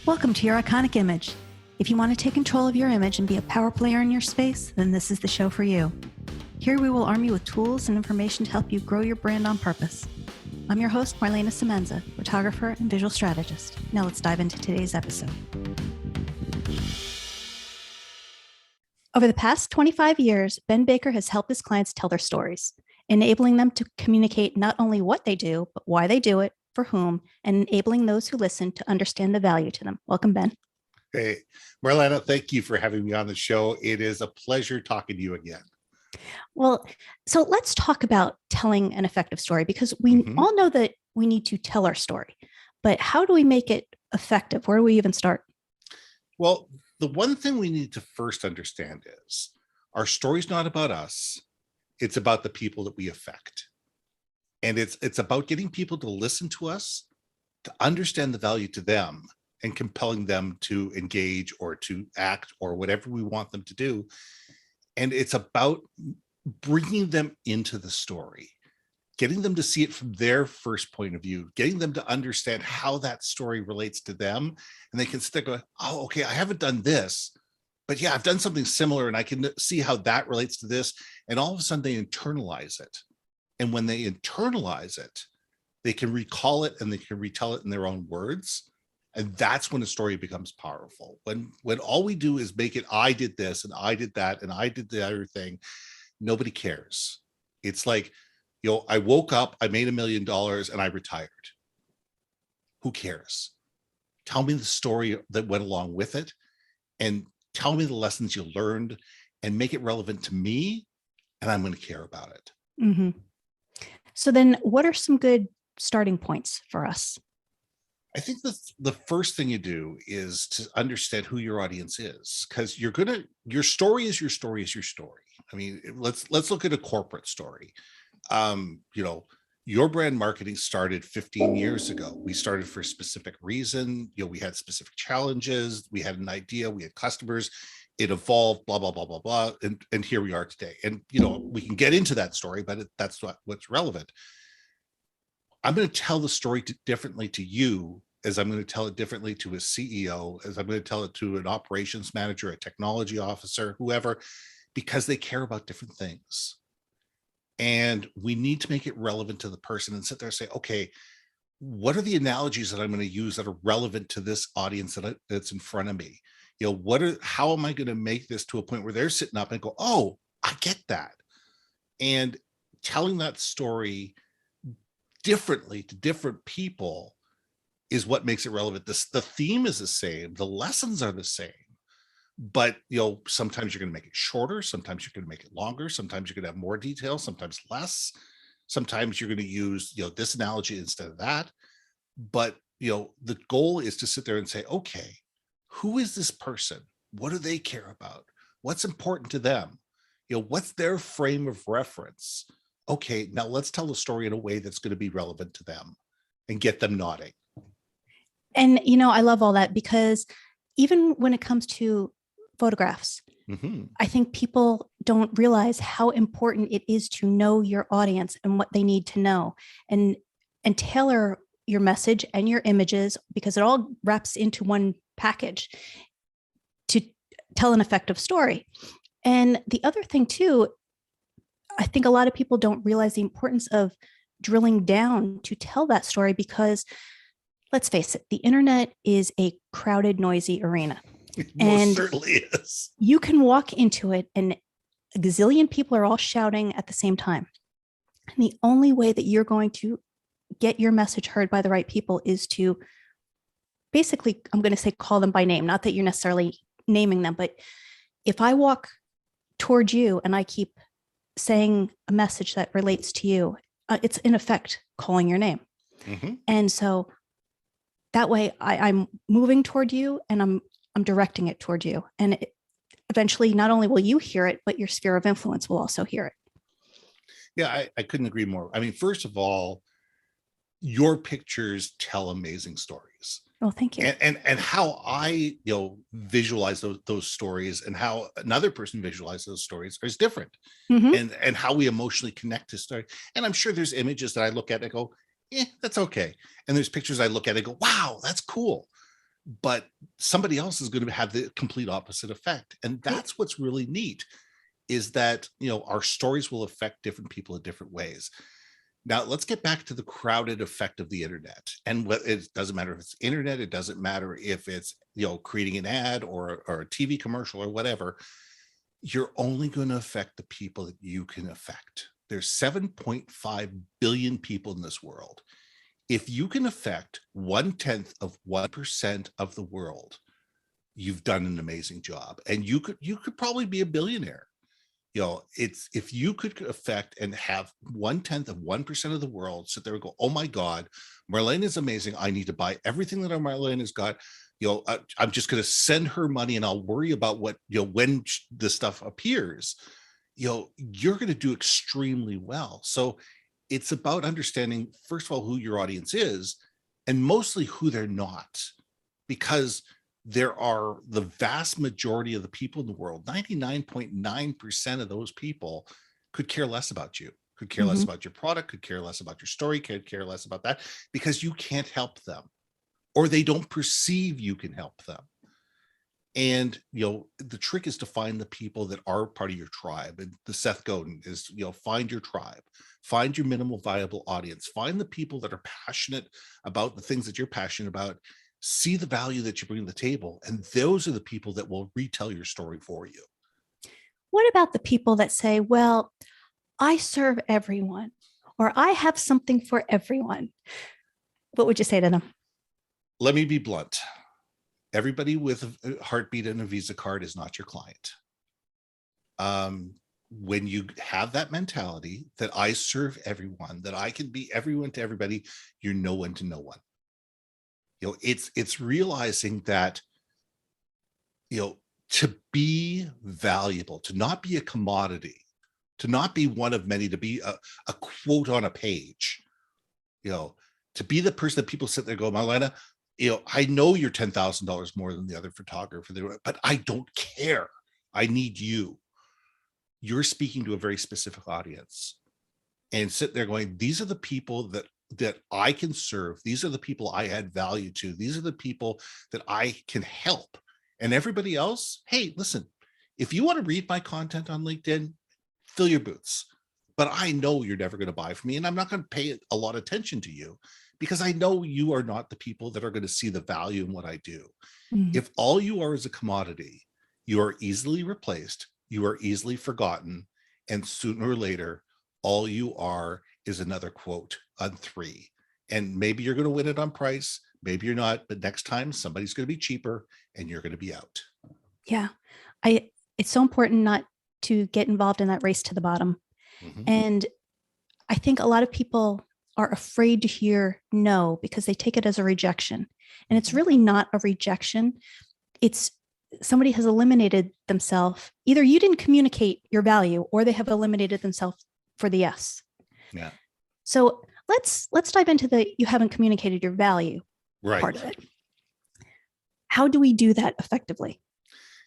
Welcome to your iconic image. If you want to take control of your image and be a power player in your space, then this is the show for you. Here we will arm you with tools and information to help you grow your brand on purpose. I'm your host, Marlana Semenza, photographer and visual strategist. Now let's dive into today's episode. Over the past 25 years, Ben Baker has helped his clients tell their stories, enabling them to communicate not only what they do, but why they do it, for whom, and enabling those who listen to understand the value to them. Welcome, Ben. Hey, Marlana, thank you for having me on the show. It is a pleasure talking to you again. Well, so let's talk about telling an effective story, because we all know that we need to tell our story, but how do we make it effective? Where do we even start? Well, the one thing we need to first understand is our story's not about us. It's about the people that we affect. And it's about getting people to listen to us, to understand the value to them, and compelling them to engage or to act or whatever we want them to do. And it's about bringing them into the story, getting them to see it from their first point of view, getting them to understand how that story relates to them. And they can stick with, oh, okay, I haven't done this, but yeah, I've done something similar and I can see how that relates to this. And all of a sudden they internalize it. And when they internalize it, they can recall it and they can retell it in their own words. And that's when a story becomes powerful. When all we do is make it, I did this and I did that and I did the other thing, nobody cares. It's like, I woke up, I made $1 million and I retired. Who cares? Tell me the story that went along with it and tell me the lessons you learned and make it relevant to me, and I'm going to care about it. Mm-hmm. So then what are some good starting points for us? I think the first thing you do is to understand who your audience is, because your story is your story is your story. I mean, let's look at a corporate story. Your brand marketing started 15 years ago. We started for a specific reason. We had specific challenges. We had an idea. We had customers. It evolved, blah, blah, blah, blah, blah. And here we are today. And, we can get into that story, but that's what's relevant. I'm going to tell the story differently to you as I'm going to tell it differently to a CEO, as I'm going to tell it to an operations manager, a technology officer, whoever, because they care about different things. And we need to make it relevant to the person and sit there and say, okay, what are the analogies that I'm going to use that are relevant to this audience that's in front of me? How am I going to make this to a point where they're sitting up and go, oh, I get that. And telling that story differently to different people is what makes it relevant. The theme is the same. The lessons are the same. But, sometimes you're going to make it shorter. Sometimes you're going to make it longer. Sometimes you're going to have more detail, sometimes less. Sometimes you're going to use, this analogy instead of that. But, the goal is to sit there and say, okay, who is this person? What do they care about? What's important to them? What's their frame of reference? Okay, now let's tell the story in a way that's going to be relevant to them and get them nodding. And, I love all that, because even when it comes to photographs, I think people don't realize how important it is to know your audience and what they need to know, and tailor your message and your images, because it all wraps into one package to tell an effective story. And the other thing too, I think a lot of people don't realize the importance of drilling down to tell that story, because let's face it, the internet is a crowded, noisy arena. Most certainly is. You can walk into it and a gazillion people are all shouting at the same time. And the only way that you're going to get your message heard by the right people is to basically, I'm going to say, call them by name. Not that you're necessarily naming them, but if I walk towards you and I keep saying a message that relates to you, it's in effect calling your name. And so that way I'm moving toward you and I'm directing it toward you. And eventually not only will you hear it, but your sphere of influence will also hear it. Yeah, I couldn't agree more. I mean, first of all, your pictures tell amazing stories. Oh, thank you. And how I, visualize those stories and how another person visualizes those stories is different. And how we emotionally connect to story. And I'm sure there's images that I look at and I go, that's okay. And there's pictures I look at and go, wow, that's cool. but somebody else is going to have the complete opposite effect. And Right. that's what's really neat, is that, our stories will affect different people in different ways. Now, let's get back to the crowded effect of the internet. And what, it doesn't matter if it's internet, it doesn't matter if it's, creating an ad or a TV commercial or whatever. You're only going to affect the people that you can affect. There's 7.5 billion people in this world. If you can affect 1/10 of 1% of the world, you've done an amazing job. And you could probably be a billionaire. It's, if you could affect and have 1/10 of 1% of the world sit there and go, oh my God, Marlene is amazing. I need to buy everything that Marlene has got. I'm just going to send her money and I'll worry about what, when the stuff appears, you're going to do extremely well. So it's about understanding, first of all, who your audience is, and mostly who they're not, because there are the vast majority of the people in the world, 99.9% of those people could care less about you, could care less Mhm. about your product, could care less about your story, could care less about that, because you can't help them, or they don't perceive you can help them. And the trick is to find the people that are part of your tribe. And the Seth Godin is, find your tribe, find your minimal viable audience, find the people that are passionate about the things that you're passionate about, see the value that you bring to the table, and those are the people that will retell your story for you. What about the people that say, well, I serve everyone, or I have something for everyone? What would you say to them? Let me be blunt. Everybody with a heartbeat and a Visa card is not your client. When you have that mentality that I serve everyone, that I can be everyone to everybody, you're no one to no one. It's realizing that, to be valuable, to not be a commodity, to not be one of many, to be a quote on a page, you know, to be the person that people sit there and go, Marlana, I know you're $10,000 more than the other photographer, but I don't care. I need you. You're speaking to a very specific audience, and sit there going, these are the people that I can serve. These are the people I add value to. These are the people that I can help. And everybody else, hey, listen, if you want to read my content on LinkedIn, fill your boots. But I know you're never going to buy from me, and I'm not going to pay a lot of attention to you, because I know you are not the people that are going to see the value in what I do. Mhm. If all you are is a commodity, you are easily replaced, you are easily forgotten, and sooner or later, all you are is another quote on three. And maybe you're going to win it on price, maybe you're not, but next time somebody's going to be cheaper and you're going to be out. Yeah. I it's so important not to get involved in that race to the bottom. Mhm. And I think a lot of people are afraid to hear no because they take it as a rejection. And it's Mhm. really not a rejection. It's somebody has eliminated themselves. Either you didn't communicate your value or they have eliminated themselves for the yes. Yeah. So let's dive into the you haven't communicated your value part Right. of it. How do we do that effectively?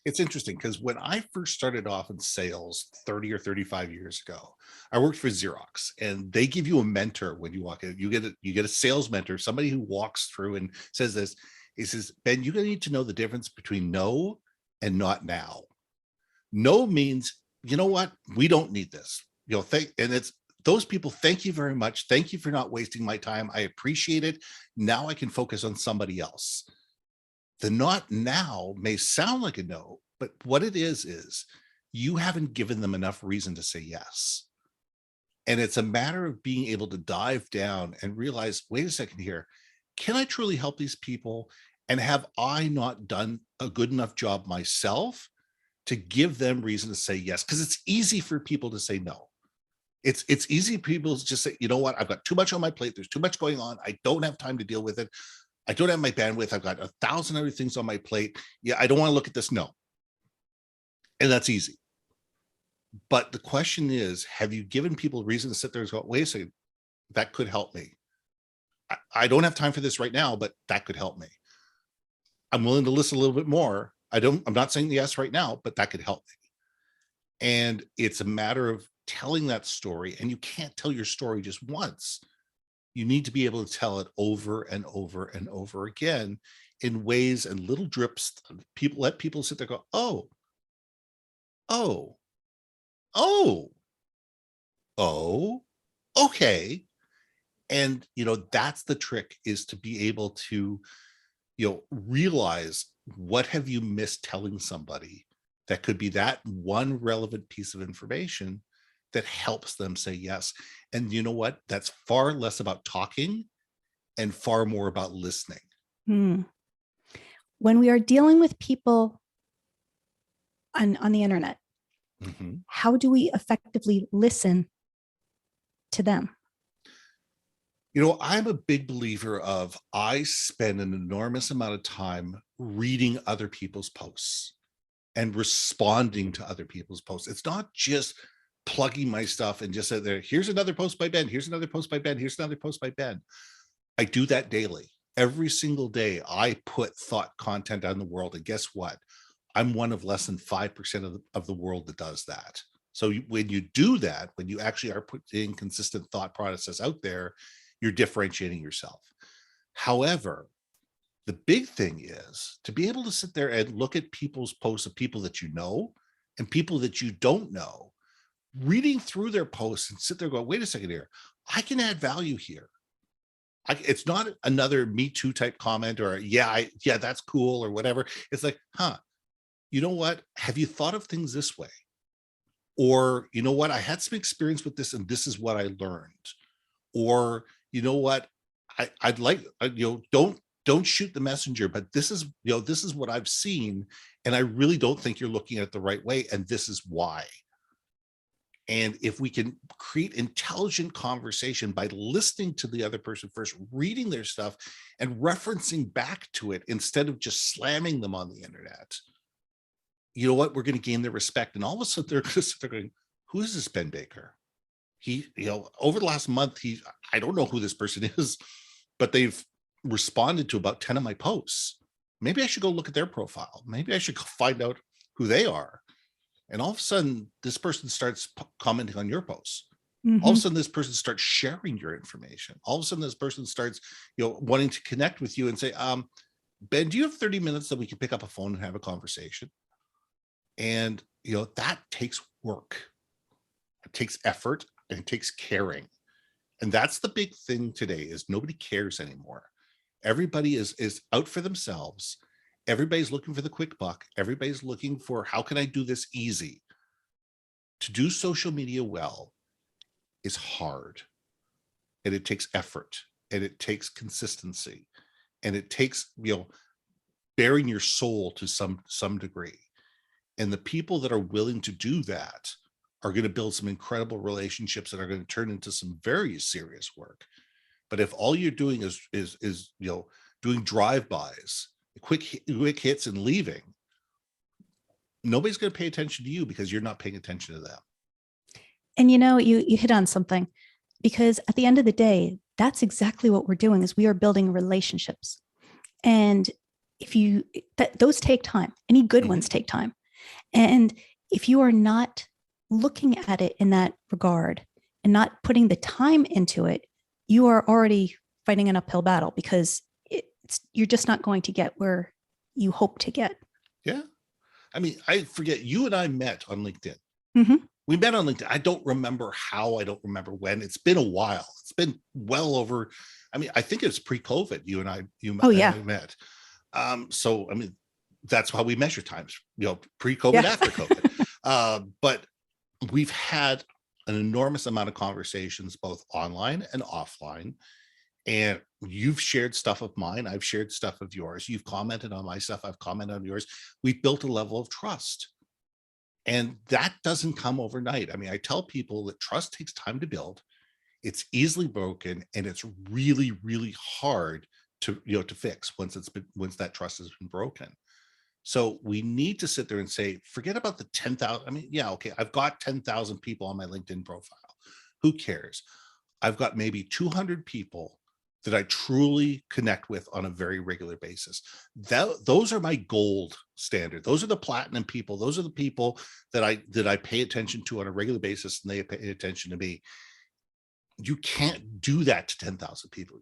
It's interesting because when I first started off in sales 30 or 35 years ago, I worked for Xerox, and they give you a mentor when you walk in. You get a sales mentor, somebody who walks through and says this. He says, Ben, you're going to need to know the difference between no and not now. No means, you know what? We don't need this. And it's those people, thank you very much. Thank you for not wasting my time. I appreciate it. Now I can focus on somebody else. The not now may sound like a no, but what it is you haven't given them enough reason to say yes. And it's a matter of being able to dive down and realize, wait a second here, can I truly help these people? And have I not done a good enough job myself to give them reason to say yes? Because it's easy for people to say no. It's easy for people to just say, you know what, I've got too much on my plate. There's too much going on. I don't have time to deal with it. I don't have my bandwidth. I've got 1,000 other things on my plate. Yeah, I don't want to look at this. No. And that's easy. But the question is, have you given people reason to sit there and go, wait a second, that could help me. I don't have time for this right now, but that could help me. I'm willing to listen a little bit more. I'm not saying yes right now, but that could help me. And it's a matter of telling that story. And you can't tell your story just once. You need to be able to tell it over and over and over again in ways and little drips. People let people sit there, go, oh, oh, oh, oh, okay. And, that's the trick, is to be able to, realize, what have you missed telling somebody that could be that one relevant piece of information that helps them say yes. And you know what? That's far less about talking and far more about listening. Hmm. When we are dealing with people on the internet, Mhm. how do we effectively listen to them? I'm a big believer of, I spend an enormous amount of time reading other people's posts and responding to other people's posts. It's not just plugging my stuff and just say there, here's another post by Ben, here's another post by Ben, here's another post by Ben. I do that daily. Every single day, I put thought content out in the world. And guess what? I'm one of less than 5% of the world that does that. So when you do that, when you actually are putting consistent thought process out there, you're differentiating yourself. However, the big thing is to be able to sit there and look at people's posts of people that you know and people that you don't know, reading through their posts and sit there and go, wait a second here, I can add value here. It's not another Me Too type comment or yeah, that's cool or whatever. It's like, you know what? Have you thought of things this way? Or, you know what? I had some experience with this and this is what I learned. Or, you know what? I'd like, don't shoot the messenger, but this is what I've seen. And I really don't think you're looking at it the right way. And this is why. And if we can create intelligent conversation by listening to the other person first, reading their stuff and referencing back to it instead of just slamming them on the internet, you know what? We're going to gain their respect. And all of a sudden they're going, who is this Ben Baker? He, over the last month, I don't know who this person is, but they've responded to about 10 of my posts. Maybe I should go look at their profile. Maybe I should go find out who they are. And all of a sudden, this person starts commenting on your posts. All of a sudden, this person starts sharing your information. All of a sudden, this person starts, wanting to connect with you and say, Ben, do you have 30 minutes that we can pick up a phone and have a conversation? And, that takes work. It takes effort and it takes caring. And that's the big thing today, is nobody cares anymore. Everybody is out for themselves. Everybody's looking for the quick buck. Everybody's looking for, how can I do this easy? To do social media well is hard, and it takes effort, and it takes consistency, and it takes, bearing your soul to some degree. And the people that are willing to do that are going to build some incredible relationships that are going to turn into some very serious work. But if all you're doing is doing drive-bys, quick hits and leaving, nobody's going to pay attention to you because you're not paying attention to them. And you hit on something, because at the end of the day, that's exactly what we're doing, is we are building relationships. And those take time. Any good ones take time. And if you are not looking at it in that regard and not putting the time into it, you are already fighting an uphill battle, because you're just not going to get where you hope to get. Yeah. I mean, I forget, you and I met on LinkedIn. Mm-hmm. We met on LinkedIn. I don't remember how, I don't remember when. It's been a while. It's been well over, I think it was pre-COVID, you and I met. So, that's how we measure times, pre-COVID, after COVID. But we've had an enormous amount of conversations, both online and offline. And you've shared stuff of mine. I've shared stuff of yours. You've commented on my stuff. I've commented on yours. We've built a level of trust. And that doesn't come overnight. I tell people that trust takes time to build. It's easily broken, and it's really, really hard to fix once that trust has been broken. So we need to sit there and say, forget about the 10,000. Okay, I've got 10,000 people on my LinkedIn profile. Who cares? I've got maybe 200 people that I truly connect with on a very regular basis. Those are my gold standard. Those are the platinum people. Those are the people that I pay attention to on a regular basis, and they pay attention to me. You can't do that to 10,000 people.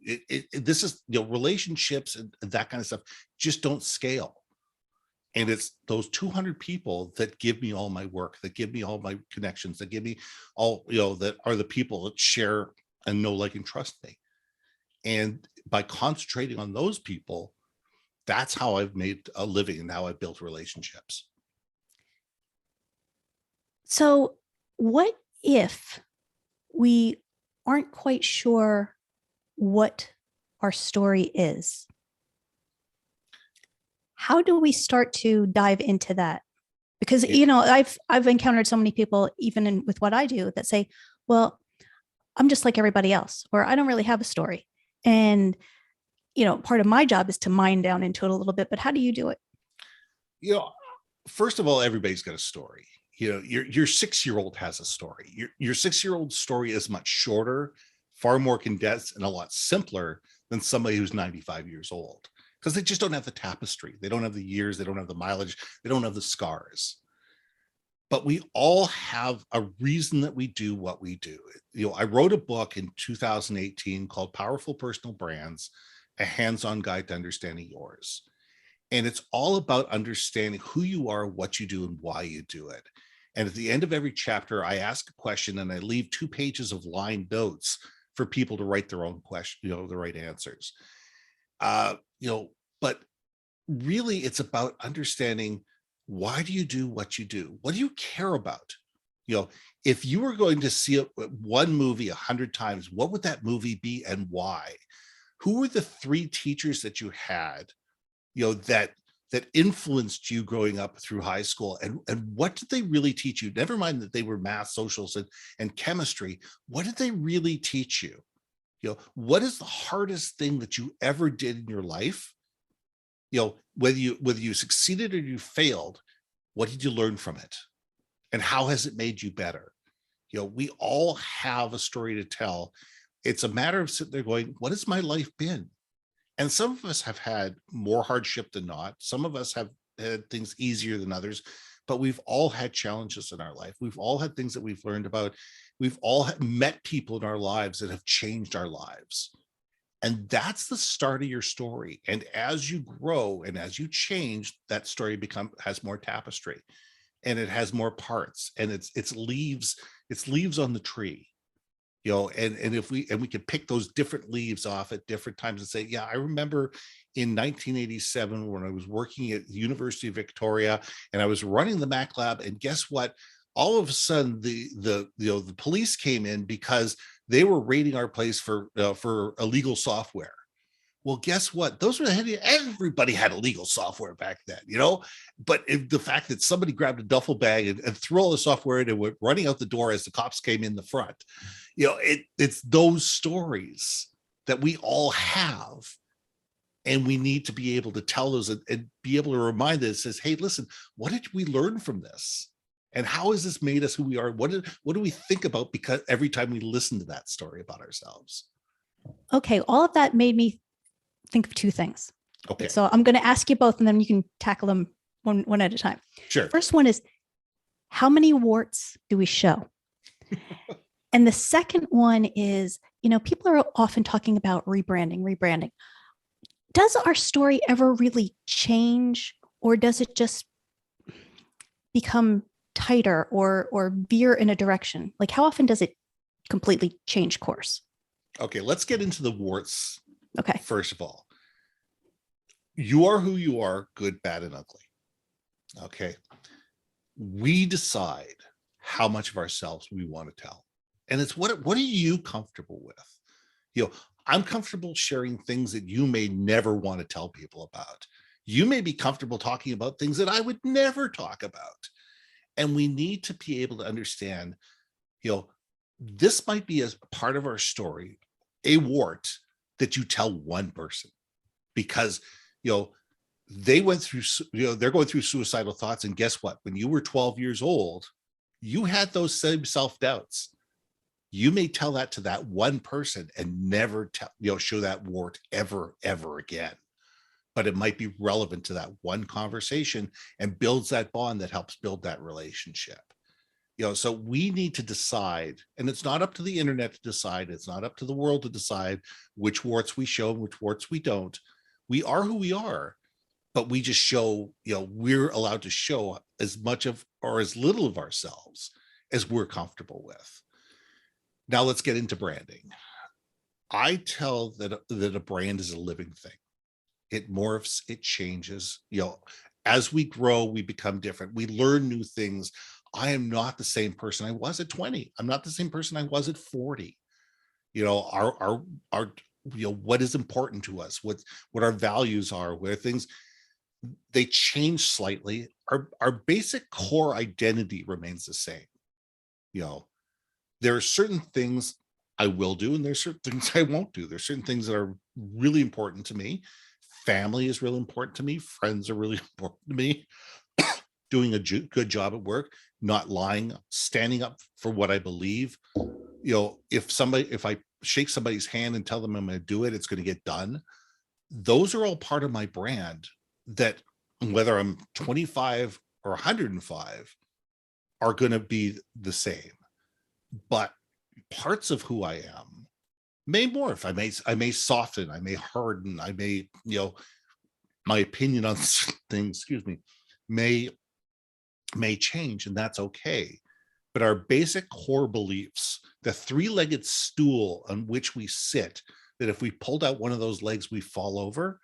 This is, relationships and that kind of stuff just don't scale. And it's those 200 people that give me all my work, that give me all my connections, that give me all, that are the people that share and know, like, and trust me. And by concentrating on those people, that's how I've made a living and how I've built relationships. So, what if we aren't quite sure what our story is? How do we start to dive into that? Because I've encountered so many people, even with what I do, that say, "Well, I'm just like everybody else," or "I don't really have a story." And part of my job is to mine down into it a little bit. But how do you do it? You know, First of all, everybody's got a story. Your 6-year-old has a story. Your 6-year-old story is much shorter, far more condensed, and a lot simpler than somebody who's 95 years old, because they just don't have the tapestry. They don't have the years. They don't have the mileage. They don't have the scars. But we all have a reason that we do what we do. I wrote a book in 2018 called Powerful Personal Brands, a hands-on guide to understanding yours. And it's all about understanding who you are, what you do, and why you do it. And at the end of every chapter, I ask a question and I leave 2 pages of lined notes for people to write their own question, the right answers. Uh, you know, but really it's about understanding, why do you do what you do? What do you care about? If you were going to see one movie 100 times, what would that movie be and why? Who were the 3 teachers that you had, that influenced you growing up through high school, and what did they really teach you? Never mind that they were math, socials, and chemistry. What did they really teach you? What is the hardest thing that you ever did in your life? Whether you succeeded or you failed, what did you learn from it? And how has it made you better? We all have a story to tell. It's a matter of sitting there going, what has my life been? And some of us have had more hardship than not. Some of us have had things easier than others, but we've all had challenges in our life. We've all had things that we've learned about. We've all met people in our lives that have changed our lives. And that's the start of your story. And as you grow and as you change, that story has more tapestry, and it has more parts, and it's leaves on the tree. And if we could pick those different leaves off at different times and say, yeah, I remember in 1987 when I was working at the University of Victoria and I was running the Mac lab, and guess what? All of a sudden the police came in because they were raiding our place for illegal software. Well, guess what? Everybody had illegal software back then, But the fact that somebody grabbed a duffel bag and threw all the software in and went running out the door as the cops came in the front, it's those stories that we all have, and we need to be able to tell those and be able to remind us. Says, hey, listen, what did we learn from this? And how has this made us who we are? What do we think about because every time we listen to that story about ourselves? Okay, all of that made me think of 2 things. Okay. So I'm going to ask you both, and then you can tackle them one at a time. Sure. First one is, how many warts do we show? And the second one is, people are often talking about rebranding. Does our story ever really change, or does it just become tighter or veer in a direction? Like, how often does it completely change course? Okay, let's get into the warts. Okay. First of all, you are who you are, good, bad, and ugly. Okay. We decide how much of ourselves we want to tell. And it's what are you comfortable with? I'm comfortable sharing things that you may never want to tell people about. You may be comfortable talking about things that I would never talk about. And we need to be able to understand, this might be as part of our story, a wart that you tell one person, because, they went through, they're going through suicidal thoughts. And guess what? When you were 12 years old, you had those same self-doubts. You may tell that to that one person and never show that wart ever again. But it might be relevant to that one conversation and builds that bond that helps build that relationship. So we need to decide, and it's not up to the internet to decide. It's not up to the world to decide which warts we show and which warts we don't. We are who we are, but we just show, we're allowed to show as much of or as little of ourselves as we're comfortable with. Now let's get into branding. I tell that a brand is a living thing. It morphs, it changes. As we grow, we become different. We learn new things. I am not the same person I was at 20. I'm not the same person I was at 40. Our what is important to us, what our values are, where things, they change slightly. Our basic core identity remains the same. There are certain things I will do, and there's certain things I won't do. There's certain things that are really important to me. Family is really important to me. Friends are really important to me. Doing a good job at work, not lying, standing up for what I believe. If I shake somebody's hand and tell them I'm going to do it, it's going to get done. Those are all part of my brand, that whether I'm 25 or 105 are going to be the same. But parts of who I am may morph. I may soften, I may harden, I may, my opinion on things, may change, and that's okay. But our basic core beliefs, the three-legged stool on which we sit, that if we pulled out one of those legs, we fall over,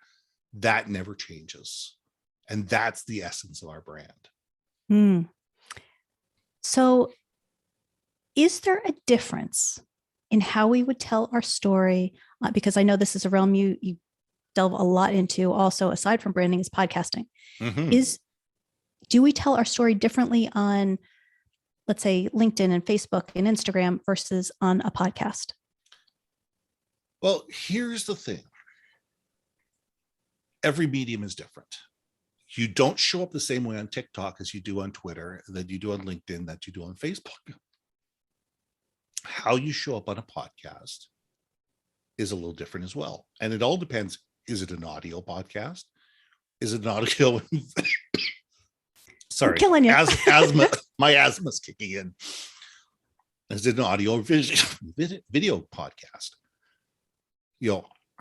that never changes. And that's the essence of our brand. Mm. So is there a difference in how we would tell our story? Because I know this is a realm you delve a lot into also, aside from branding, is podcasting. Mm-hmm. Do we tell our story differently on, let's say, LinkedIn and Facebook and Instagram versus on a podcast? Well, here's the thing. Every medium is different. You don't show up the same way on TikTok as you do on Twitter, that you do on LinkedIn, that you do on Facebook. How you show up on a podcast is a little different as well. And it all depends. Is it an audio podcast? Is it an audio? Sorry, I'm killing you. asthma. My asthma's kicking in. Is it an audio or video podcast?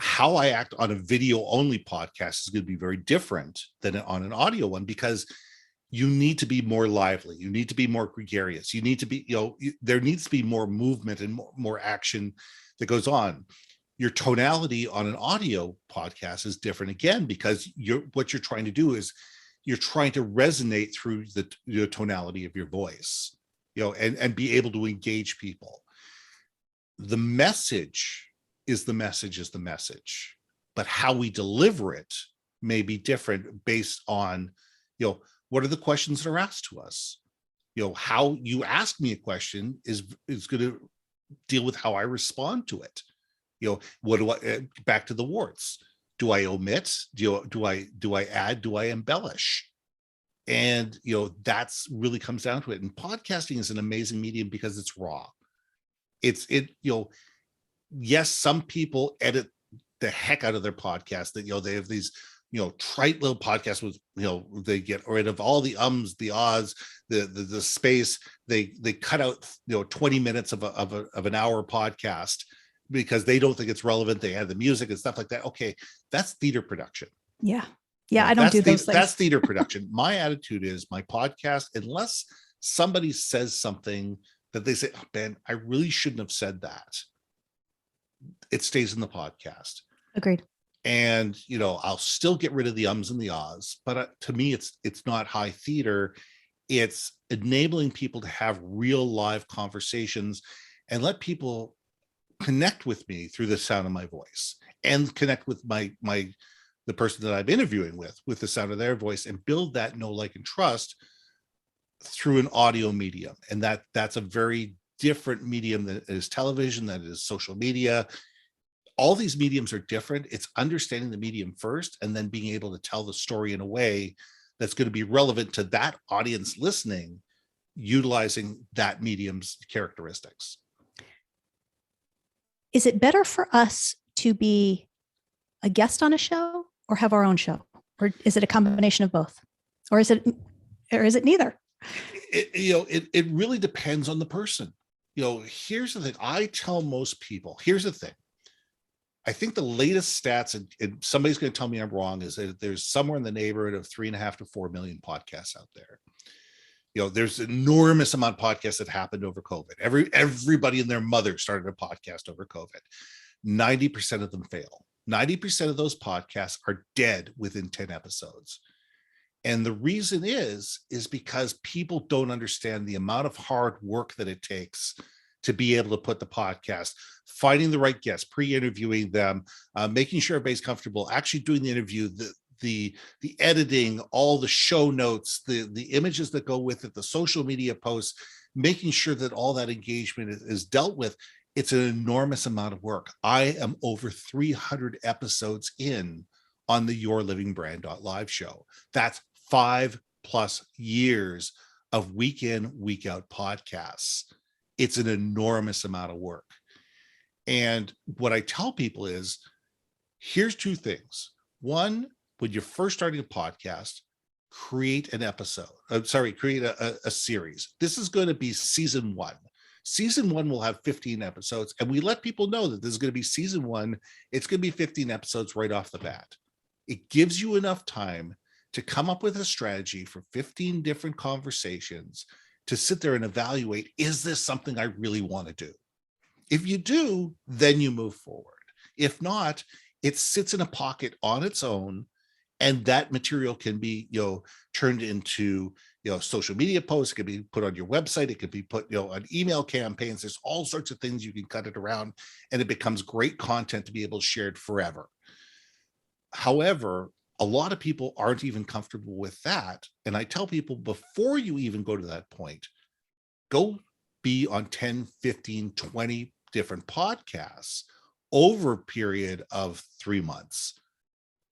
How I act on a video only podcast is going to be very different than on an audio one, because you need to be more lively. You need to be more gregarious. You need to be, there needs to be more movement and more action that goes on. Your tonality on an audio podcast is different again, because what you're trying to do is you're trying to resonate through the tonality of your voice, and be able to engage people. The message is the message, but how we deliver it may be different based on, what are the questions that are asked to us? How you ask me a question is going to deal with how I respond to it. What do I, back to the warts? Do I omit? Do I add? Do I embellish? And, that's really comes down to it. And podcasting is an amazing medium because it's raw. Yes, some people edit the heck out of their podcast, that, they have these, trite little podcasts with, they get rid of all the ums, the ahs, the space. They cut out, 20 minutes of an hour podcast because they don't think it's relevant. They add the music and stuff like that. Okay, that's theater production. Yeah. I don't do those things. That's theater production. My attitude is my podcast, unless somebody says something that they say, oh, Ben, I really shouldn't have said that, it stays in the podcast. Agreed. And, I'll still get rid of the ums and the ahs, but to me, it's not high theater. It's enabling people to have real live conversations and let people connect with me through the sound of my voice, and connect with the person that I'm interviewing with the sound of their voice, and build that know, like, and trust through an audio medium. And that's a very different medium than is television, that is social media. All these mediums are different. It's understanding the medium first, and then being able to tell the story in a way that's going to be relevant to that audience listening, utilizing that medium's characteristics. Is it better for us to be a guest on a show or have our own show? Or is it a combination of both? Or is it neither? it really depends on the person. Here's the thing. I tell most people, here's the thing. I think the latest stats, and somebody's going to tell me I'm wrong, is that there's somewhere in the neighborhood of 3.5 to 4 million podcasts out there. There's an enormous amount of podcasts that happened over COVID. Everybody and their mother started a podcast over COVID. 90% of them fail. 90% of those podcasts are dead within 10 episodes. And the reason is because people don't understand the amount of hard work that it takes to be able to put the podcast, finding the right guests, pre-interviewing them, making sure everybody's comfortable, actually doing the interview, the editing, all the show notes, the images that go with it, the social media posts, making sure that all that engagement is dealt with. It's an enormous amount of work. I am over 300 episodes in on the Your Living Brand.live show. That's 5+ years of week in, week out podcasts. It's an enormous amount of work. And what I tell people is, here's two things. One, when you're first starting a podcast, create an episode. Create a series. This is going to be season 1. Season 1 will have 15 episodes, and we let people know that this is going to be season 1. It's going to be 15 episodes right off the bat. It gives you enough time to come up with a strategy for 15 different conversations to sit there and evaluate, is this something I really want to do? If you do, then you move forward. If not, it sits in a pocket on its own, and that material can be, turned into, social media posts. It can be put on your website. It could be put, on email campaigns. There's all sorts of things you can cut it around, and it becomes great content to be able to share it forever. However, a lot of people aren't even comfortable with that. And I tell people, before you even go to that point, go be on 10, 15, 20 different podcasts over a period of 3 months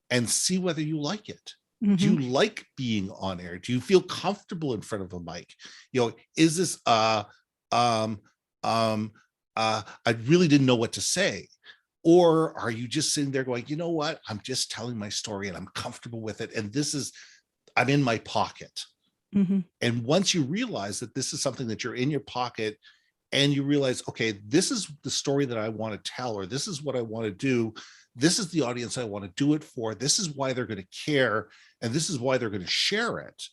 and see whether you like it. Mm-hmm. Do you like being on air? Do you feel comfortable in front of a mic? Is this I really didn't know what to say? Or are you just sitting there going, you know what? I'm just telling my story and I'm comfortable with it. And I'm in my pocket. Mm-hmm. And once you realize that this is something that you're in your pocket, and you realize, okay, this is the story that I want to tell, or this is what I want to do. This is the audience I want to do it for. This is why they're going to care. And this is why they're going to share it.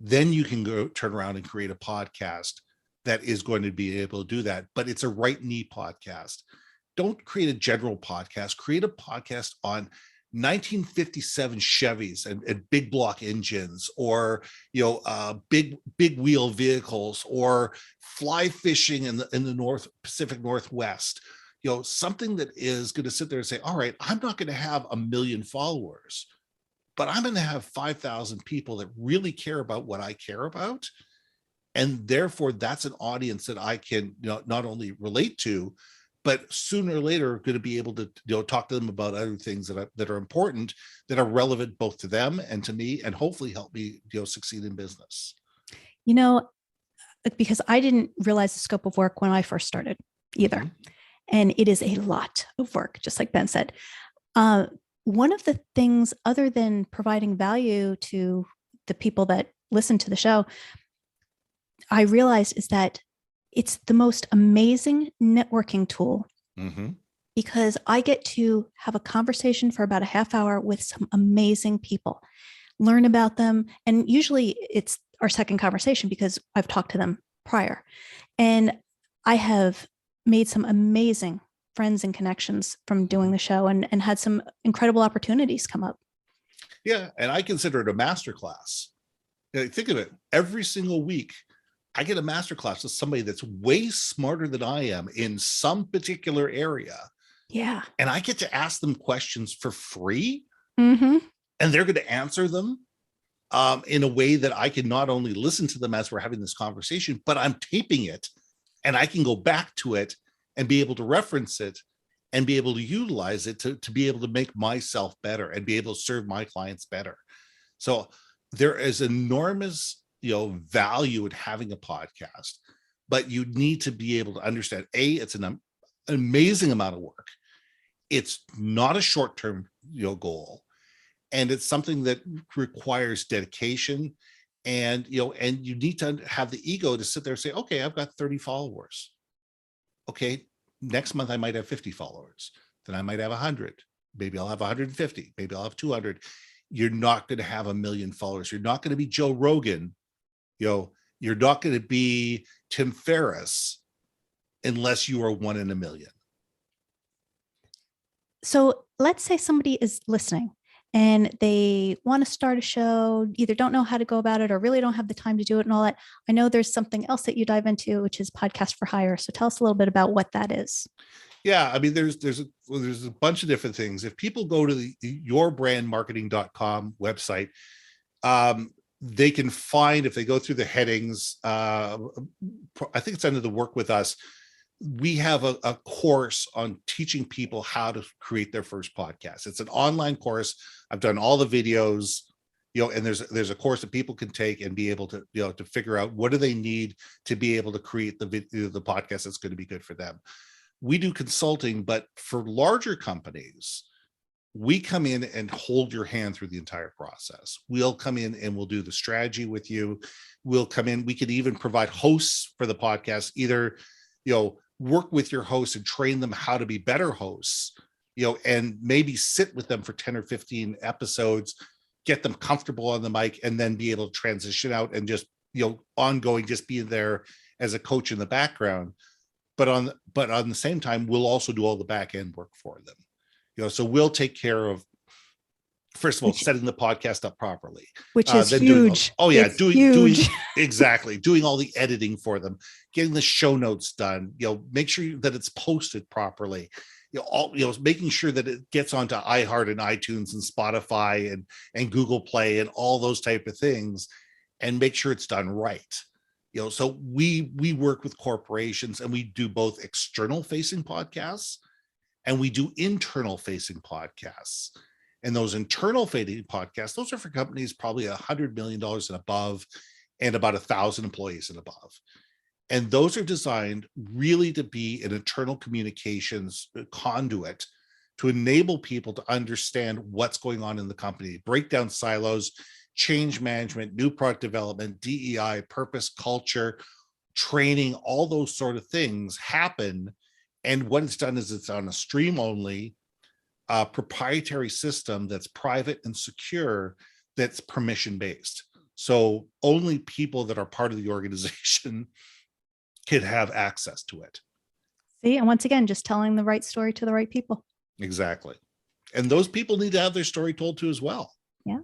Then you can go turn around and create a podcast that is going to be able to do that. But it's a right knee podcast. Don't create a general podcast. Create a podcast on 1957 Chevys and big block engines, or big wheel vehicles, or fly fishing in the Pacific Northwest. Something that is going to sit there and say, all right, I'm not going to have 1 million followers, but I'm going to have 5,000 people that really care about what I care about, and therefore that's an audience that I can not only relate to, but sooner or later going to be able to talk to them about other things that are important, that are relevant both to them and to me, and hopefully help me succeed in business. Because I didn't realize the scope of work when I first started either. Mm-hmm. And it is a lot of work, just like Ben said. One of the things, other than providing value to the people that listen to the show, I realized is that it's the most amazing networking tool. Mm-hmm. Because I get to have a conversation for about a half hour with some amazing people, learn about them. And usually it's our second conversation because I've talked to them prior. And I have made some amazing friends and connections from doing the show, and had some incredible opportunities come up. Yeah. And I consider it a masterclass. Think of it. Every single week, I get a masterclass with somebody that's way smarter than I am in some particular area. Yeah. And I get to ask them questions for free. Mm-hmm. And they're going to answer them in a way that I can not only listen to them as we're having this conversation, but I'm taping it, and I can go back to it and be able to reference it and be able to utilize it to be able to make myself better and be able to serve my clients better. So there is enormous value in having a podcast, but you need to be able to understand, it's an amazing amount of work. It's not a short-term goal, and it's something that requires dedication And, and you need to have the ego to sit there and say, okay, I've got 30 followers. Okay, next month I might have 50 followers. Then I might have 100. Maybe I'll have 150. Maybe I'll have 200. You're not going to have 1 million followers. You're not going to be Joe Rogan. You're not going to be Tim Ferriss unless you are 1 in a million. So let's say somebody is listening and they want to start a show, either don't know how to go about it or really don't have the time to do it and all that. I know there's something else that you dive into, which is podcast for hire. So tell us a little bit about what that is. Yeah, I mean, there's a bunch of different things. If people go to the yourbrandmarketing.com website, they can find, if they go through the headings, I think it's under the work with us. We have a course on teaching people how to create their first podcast. It's an online course. I've done all the videos, and there's a course that people can take and be able to, to figure out what do they need to be able to create the podcast that's going to be good for them. We do consulting, but for larger companies, we come in and hold your hand through the entire process. We'll come in and we'll do the strategy with you. We'll come in. We could even provide hosts for the podcast, either, work with your hosts and train them how to be better hosts, and maybe sit with them for 10 or 15 episodes, get them comfortable on the mic, and then be able to transition out and just, ongoing, just be there as a coach in the background. But on the same time, we'll also do all the back end work for them. So we'll take care of, first of all, setting the podcast up properly, which is huge. Doing all the editing for them, getting the show notes done, make sure that it's posted properly, making sure that it gets onto iHeart and iTunes and Spotify and Google Play and all those type of things, and make sure it's done right. So we work with corporations, and we do both external facing podcasts and we do internal facing podcasts. And those internal facing podcasts, those are for companies probably $100 million and above, and about 1,000 employees and above. And those are designed really to be an internal communications conduit to enable people to understand what's going on in the company, break down silos, change management, new product development, DEI, purpose, culture, training, all those sort of things happen. And what it's done is it's on a stream only proprietary system that's private and secure, that's permission based. So only people that are part of the organization can have access to it. See, and once again, just telling the right story to the right people. Exactly. And those people need to have their story told to as well. Yeah.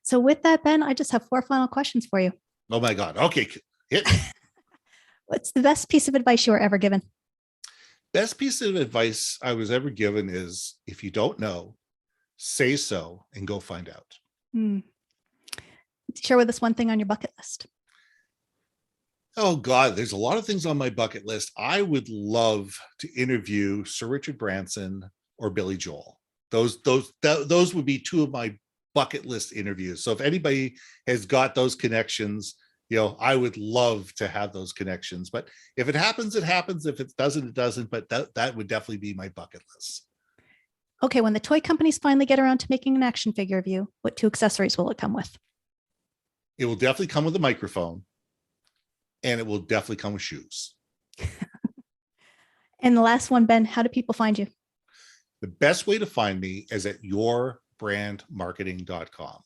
So with that, Ben, I just have 4 final questions for you. Oh my God. Okay. What's the best piece of advice you were ever given? Best piece of advice I was ever given is, if you don't know, say so and go find out. Share with us one thing on your bucket list. Oh God, there's a lot of things on my bucket list. I would love to interview Sir Richard Branson or Billy Joel. Those would be 2 of my bucket list interviews. So if anybody has got those connections, I would love to have those connections. But if it happens, it happens. If it doesn't, it doesn't. But that would definitely be my bucket list. Okay, when the toy companies finally get around to making an action figure of you, what 2 accessories will it come with? It will definitely come with a microphone, and it will definitely come with shoes. And the last one, Ben, how do people find you? The best way to find me is at yourbrandmarketing.com.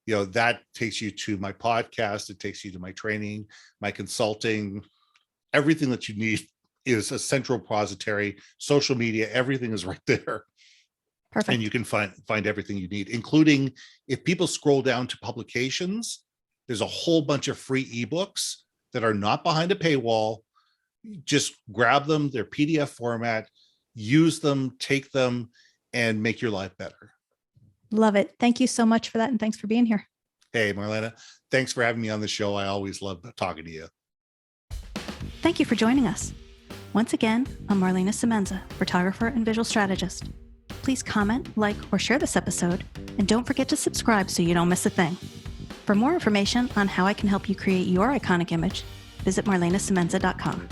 That takes you to my podcast. It takes you to my training, my consulting. Everything that you need is a central repository. Social media, everything is right there. Perfect. And you can find everything you need, including, if people scroll down to publications, there's a whole bunch of free ebooks that are not behind a paywall. Just grab them, their PDF format, use them, take them, and make your life better. Love it. Thank you so much for that. And thanks for being here. Hey, Marlana, thanks for having me on the show. I always love talking to you. Thank you for joining us. Once again, I'm Marlana Semenza, photographer and visual strategist. Please comment, like, or share this episode, and don't forget to subscribe so you don't miss a thing. For more information on how I can help you create your iconic image, visit marlanasemenza.com.